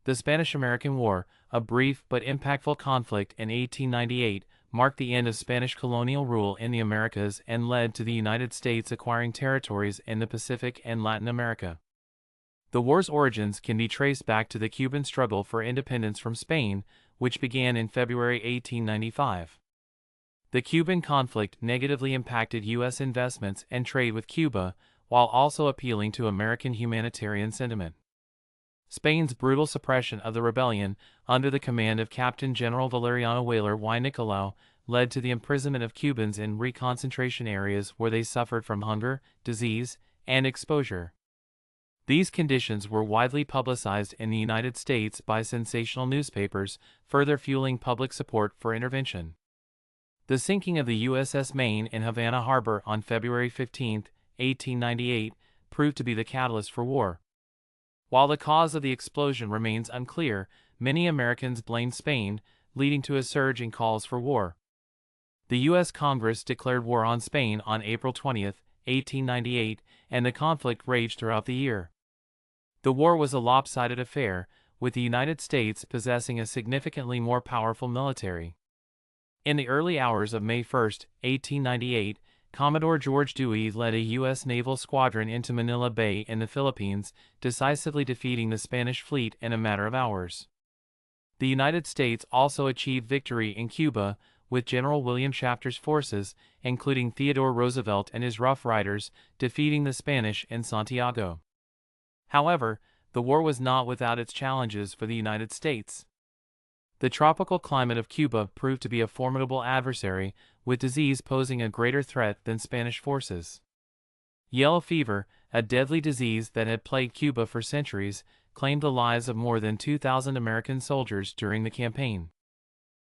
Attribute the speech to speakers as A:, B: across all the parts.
A: The Spanish-American War, a brief but impactful conflict in 1898, marked the end of Spanish colonial rule in the Americas and led to the United States acquiring territories in the Pacific and Latin America. The war's origins can be traced back to the Cuban struggle for independence from Spain, which began in February 1895. The Cuban conflict negatively impacted U.S. investments and trade with Cuba, while also appealing to American humanitarian sentiment. Spain's brutal suppression of the rebellion, under the command of Captain General Valeriano Weyler y Nicolau, led to the imprisonment of Cubans in reconcentration areas where they suffered from hunger, disease, and exposure. These conditions were widely publicized in the United States by sensational newspapers, further fueling public support for intervention. The sinking of the USS Maine in Havana Harbor on February 15, 1898, proved to be the catalyst for war. While the cause of the explosion remains unclear, many Americans blamed Spain, leading to a surge in calls for war. The U.S. Congress declared war on Spain on April 20, 1898, and the conflict raged throughout the year. The war was a lopsided affair, with the United States possessing a significantly more powerful military. In the early hours of May 1, 1898, Commodore George Dewey led a U.S. naval squadron into Manila Bay in the Philippines, decisively defeating the Spanish fleet in a matter of hours. The United States also achieved victory in Cuba, with General William Shafter's forces, including Theodore Roosevelt and his Rough Riders, defeating the Spanish in Santiago. However, the war was not without its challenges for the United States. The tropical climate of Cuba proved to be a formidable adversary, with disease posing a greater threat than Spanish forces. Yellow fever, a deadly disease that had plagued Cuba for centuries, claimed the lives of more than 2,000 American soldiers during the campaign.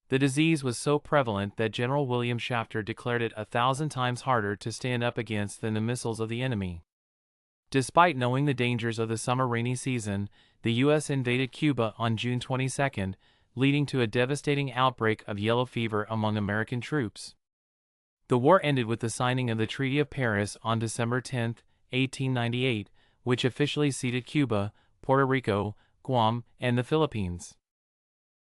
A: The disease was so prevalent that General William Shafter declared it 1,000 times harder to stand up against than the missiles of the enemy. Despite knowing the dangers of the summer rainy season, the U.S. invaded Cuba on June 22, leading to a devastating outbreak of yellow fever among American troops. The war ended with the signing of the Treaty of Paris on December 10, 1898, which officially ceded Cuba, Puerto Rico, Guam, and the Philippines.